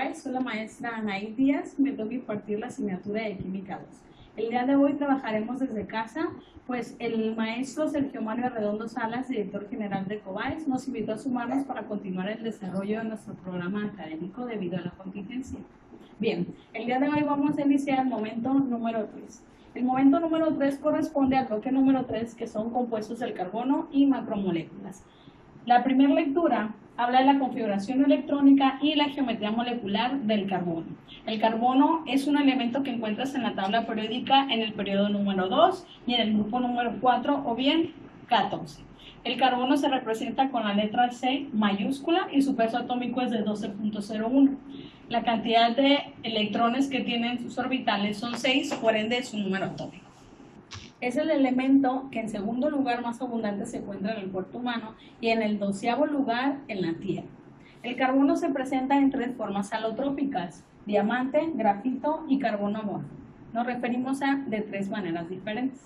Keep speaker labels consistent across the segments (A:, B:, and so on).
A: Cobay, soy la maestra Anaí Díaz, me toca impartir la asignatura de Química 2. El día de hoy trabajaremos desde casa, pues el maestro Sergio Mario Arredondo Salas, director general de Cobay, nos invitó a sumarnos para continuar el desarrollo de nuestro programa académico debido a la contingencia. Bien, el día de hoy vamos a iniciar el momento número 3. El momento número 3 corresponde al bloque número 3, que son compuestos del carbono y macromoléculas. La primera lectura habla de la configuración electrónica y la geometría molecular del carbono. El carbono es un elemento que encuentras en la tabla periódica en el periodo número 2 y en el grupo número 4 o bien 14. El carbono se representa con la letra C mayúscula y su peso atómico es de 12.01. La cantidad de electrones que tienen sus orbitales son 6, por ende su número atómico. Es el elemento que en segundo lugar más abundante se encuentra en el cuerpo humano y en el 12º lugar en la Tierra. El carbono se presenta en 3 formas alotrópicas: diamante, grafito y carbono amorfo. Nos referimos a de 3 maneras diferentes.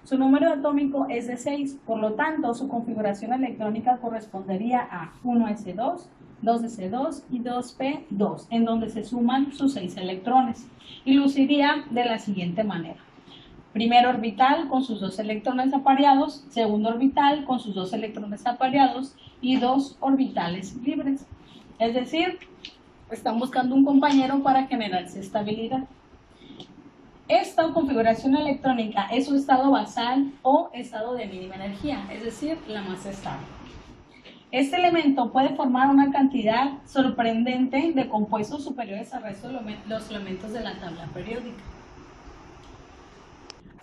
A: Su número atómico es de 6, por lo tanto su configuración electrónica correspondería a 1s2, 2s2 y 2p2, en donde se suman sus 6 electrones, y luciría de la siguiente manera. Primer orbital con sus 2 electrones apareados, segundo orbital con sus 2 electrones apareados y 2 orbitales libres. Es decir, están buscando un compañero para generarse estabilidad. Esta configuración electrónica es su estado basal o estado de mínima energía, es decir, la más estable. Este elemento puede formar una cantidad sorprendente de compuestos superiores al resto de los elementos de la tabla periódica.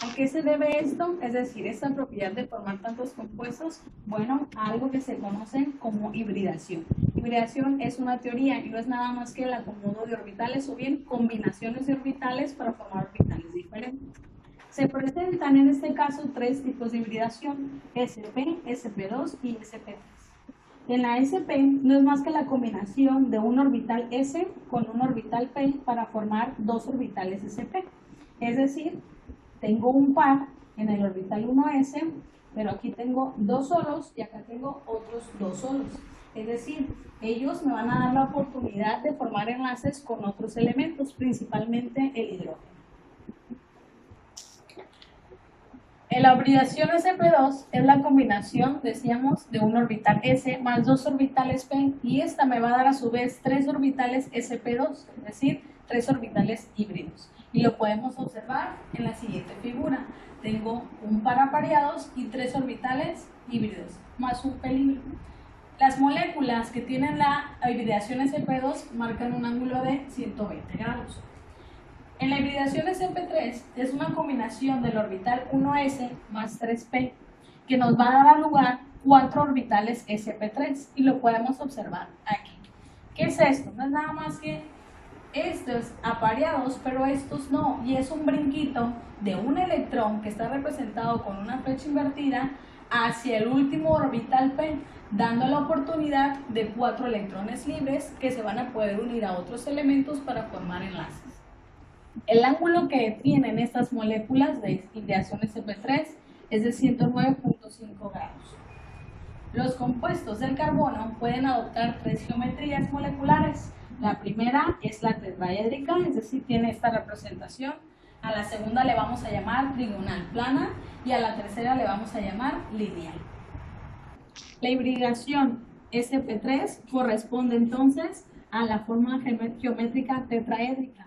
A: ¿A qué se debe esto? Es decir, esta propiedad de formar tantos compuestos, bueno, a algo que se conoce como hibridación. Hibridación es una teoría y no es nada más que el acomodo de orbitales o bien combinaciones de orbitales para formar orbitales diferentes. Se presentan en este caso 3 tipos de hibridación: sp, sp2 y sp3. En la sp no es más que la combinación de un orbital s con un orbital p para formar 2 orbitales sp. Es decir, tengo un par en el orbital 1s, pero aquí tengo 2 solos y acá tengo otros 2 solos. Es decir, ellos me van a dar la oportunidad de formar enlaces con otros elementos, principalmente el hidrógeno. En la hibridación sp2 es la combinación, decíamos, de un orbital s más 2 orbitales p, y esta me va a dar a su vez 3 orbitales sp2, es decir, 3 orbitales híbridos. Y lo podemos observar en la siguiente figura. Tengo un par apareados y 3 orbitales híbridos, más un p libre. Las moléculas que tienen la hibridación sp2 marcan un ángulo de 120 grados. En la hibridación sp3 es una combinación del orbital 1s más 3p, que nos va a dar a lugar 4 orbitales sp3, y lo podemos observar aquí. ¿Qué es esto? No es nada más que estos apareados, pero estos no, y es un brinquito de un electrón que está representado con una flecha invertida hacia el último orbital p, dando la oportunidad de 4 electrones libres que se van a poder unir a otros elementos para formar enlaces. El ángulo que tienen estas moléculas de hibridación sp3 es de 109.5 grados. Los compuestos del carbono pueden adoptar 3 geometrías moleculares. La primera es la tetraédrica, es decir, tiene esta representación. A la segunda le vamos a llamar trigonal plana y a la tercera le vamos a llamar lineal. La hibridación sp3 corresponde entonces a la forma geométrica tetraédrica.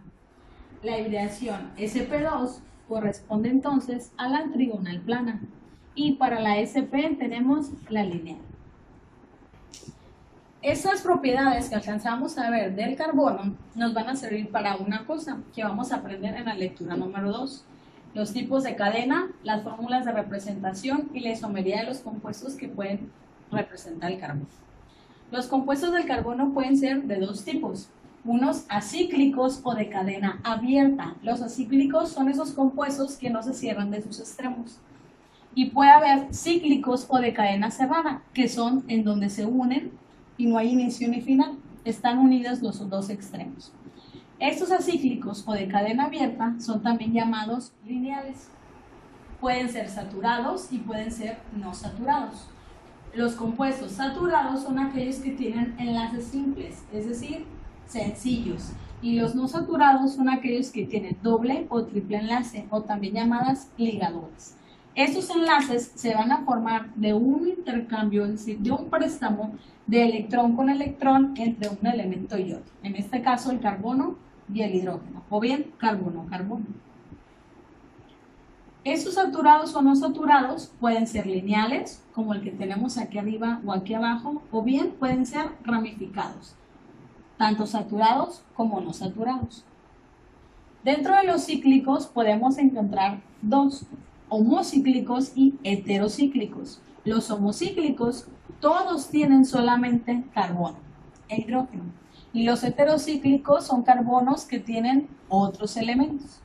A: La hibridación sp2 corresponde entonces a la trigonal plana. Y para la sp tenemos la lineal. Esas propiedades que alcanzamos a ver del carbono nos van a servir para una cosa que vamos a aprender en la lectura número 2. Los tipos de cadena, las fórmulas de representación y la isomería de los compuestos que pueden representar el carbono. Los compuestos del carbono pueden ser de 2 tipos. Unos acíclicos o de cadena abierta. Los acíclicos son esos compuestos que no se cierran de sus extremos. Y puede haber cíclicos o de cadena cerrada, que son en donde se unen y no hay inicio ni final, están unidos los 2 extremos. Estos acíclicos o de cadena abierta son también llamados lineales. Pueden ser saturados y pueden ser no saturados. Los compuestos saturados son aquellos que tienen enlaces simples, es decir, sencillos. Y los no saturados son aquellos que tienen doble o triple enlace, o también llamadas ligaduras. Estos enlaces se van a formar de un intercambio, es decir, de un préstamo de electrón con electrón entre un elemento y otro. En este caso el carbono y el hidrógeno, o bien carbono-carbono. Estos saturados o no saturados pueden ser lineales, como el que tenemos aquí arriba o aquí abajo, o bien pueden ser ramificados, tanto saturados como no saturados. Dentro de los cíclicos podemos encontrar dos, homocíclicos y heterocíclicos. Los homocíclicos todos tienen solamente carbono e hidrógeno, y los heterocíclicos son carbonos que tienen otros elementos,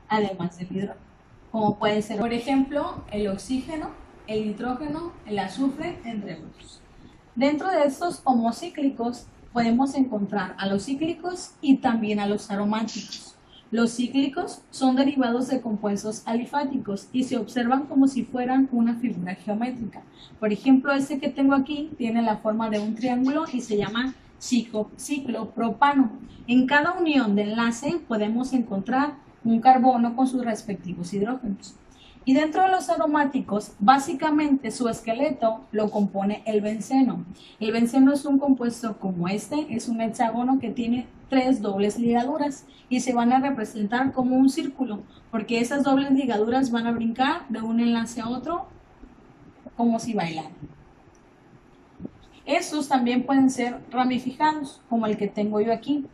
A: además del hidrógeno, como puede ser, por ejemplo, el oxígeno, el nitrógeno, el azufre, entre otros. Dentro de estos homocíclicos podemos encontrar a los cíclicos y también a los aromáticos. Los cíclicos son derivados de compuestos alifáticos y se observan como si fueran una figura geométrica. Por ejemplo, este que tengo aquí tiene la forma de un triángulo y se llama ciclopropano. En cada unión de enlace podemos encontrar un carbono con sus respectivos hidrógenos. Y dentro de los aromáticos, básicamente su esqueleto lo compone el benceno. El benceno es un compuesto como este, es un hexágono que tiene 3 dobles ligaduras y se van a representar como un círculo, porque esas dobles ligaduras van a brincar de un enlace a otro como si bailaran. Estos también pueden ser ramificados, como el que tengo yo aquí.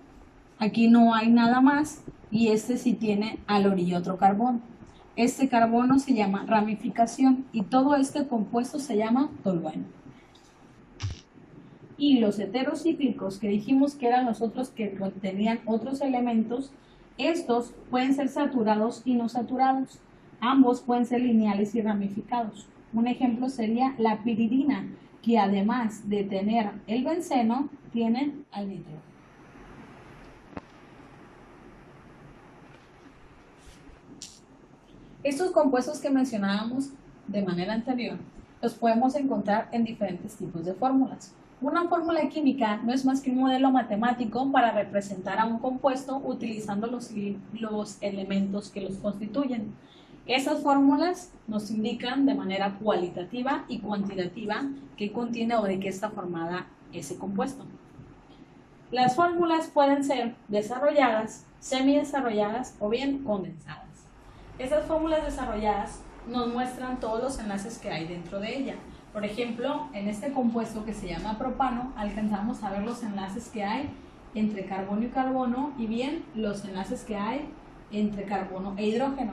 A: Aquí no hay nada más y este sí tiene a la orilla otro carbono. Este carbono se llama ramificación y todo este compuesto se llama tolueno. Y los heterocíclicos, que dijimos que eran los otros que contenían otros elementos, estos pueden ser saturados y no saturados. Ambos pueden ser lineales y ramificados. Un ejemplo sería la piridina, que además de tener el benceno, tienen al nitrógeno. Estos compuestos que mencionábamos de manera anterior los podemos encontrar en diferentes tipos de fórmulas. Una fórmula química no es más que un modelo matemático para representar a un compuesto utilizando los elementos que los constituyen. Esas fórmulas nos indican de manera cualitativa y cuantitativa qué contiene o de qué está formada ese compuesto. Las fórmulas pueden ser desarrolladas, semidesarrolladas o bien condensadas. Esas fórmulas desarrolladas nos muestran todos los enlaces que hay dentro de ella. Por ejemplo, en este compuesto que se llama propano, alcanzamos a ver los enlaces que hay entre carbono y carbono y bien los enlaces que hay entre carbono e hidrógeno.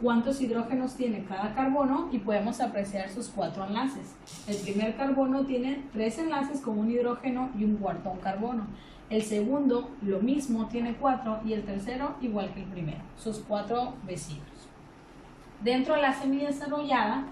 A: Cuántos hidrógenos tiene cada carbono y podemos apreciar sus 4 enlaces. El primer carbono tiene 3 enlaces con un hidrógeno y un cuarto un carbono. El segundo lo mismo, tiene 4 y el tercero igual que el primero, sus 4 vecinos. Dentro de la semidesarrollada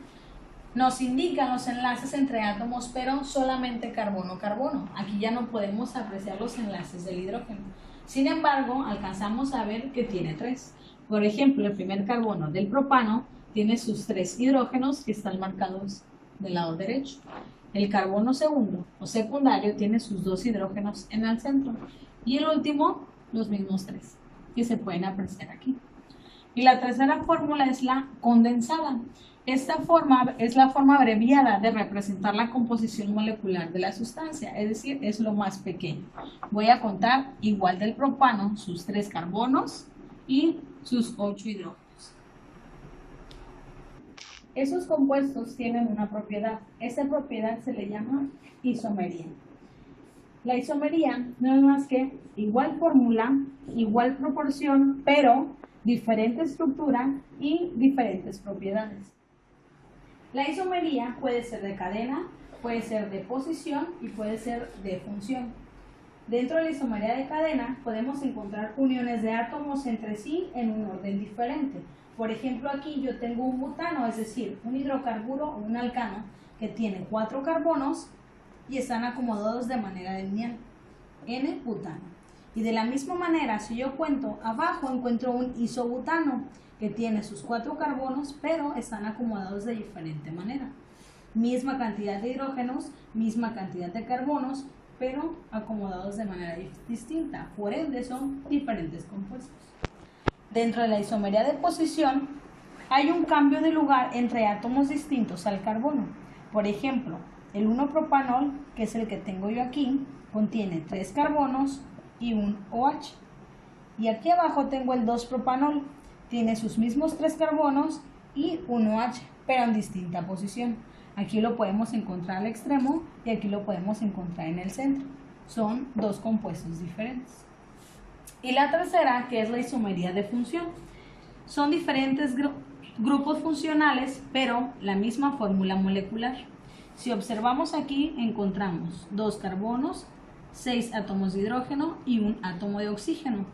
A: nos indican los enlaces entre átomos, pero solamente carbono-carbono. Aquí ya no podemos apreciar los enlaces del hidrógeno. Sin embargo, alcanzamos a ver que tiene 3. Por ejemplo, el primer carbono del propano tiene sus 3 hidrógenos que están marcados del lado derecho. El carbono segundo o secundario tiene sus 2 hidrógenos en el centro. Y el último, los mismos 3 que se pueden apreciar aquí. Y la tercera fórmula es la condensada. Esta forma es la forma abreviada de representar la composición molecular de la sustancia, es decir, es lo más pequeño. Voy a contar igual del propano, sus 3 carbonos y sus 8 hidrógenos. Esos compuestos tienen una propiedad. Esa propiedad se le llama isomería. La isomería no es más que igual fórmula, igual proporción, pero diferente estructura y diferentes propiedades. La isomería puede ser de cadena, puede ser de posición y puede ser de función. Dentro de la isomería de cadena podemos encontrar uniones de átomos entre sí en un orden diferente. Por ejemplo, aquí yo tengo un butano, es decir, un hidrocarburo o un alcano que tiene 4 carbonos y están acomodados de manera lineal, N-butano. Y de la misma manera, si yo cuento abajo, encuentro un isobutano que tiene sus 4 carbonos, pero están acomodados de diferente manera. Misma cantidad de hidrógenos, misma cantidad de carbonos, pero acomodados de manera distinta, por ende son diferentes compuestos. Dentro de la isomería de posición hay un cambio de lugar entre átomos distintos al carbono. Por ejemplo, el 1-propanol, que es el que tengo yo aquí, contiene 3 carbonos y un OH. Y aquí abajo tengo el 2-propanol, tiene sus mismos 3 carbonos y un OH, pero en distinta posición. Aquí lo podemos encontrar al extremo y aquí lo podemos encontrar en el centro. Son 2 compuestos diferentes. Y la tercera, que es la isomería de función. Son diferentes grupos funcionales, pero la misma fórmula molecular. Si observamos aquí, encontramos 2 carbonos, 6 átomos de hidrógeno y un átomo de oxígeno.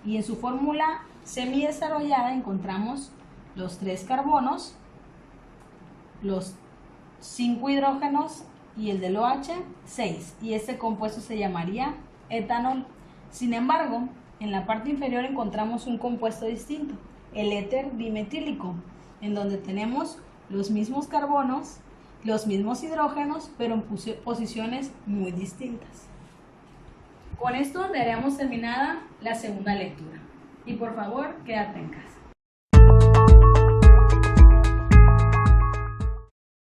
A: Y en su fórmula semidesarrollada encontramos los 3 carbonos, los 5 hidrógenos y el del OH, 6. Y este compuesto se llamaría etanol. Sin embargo, en la parte inferior encontramos un compuesto distinto, el éter dimetílico, en donde tenemos los mismos carbonos, los mismos hidrógenos, pero en posiciones muy distintas. Con esto daremos terminada la segunda lectura. Y por favor, quédate en casa.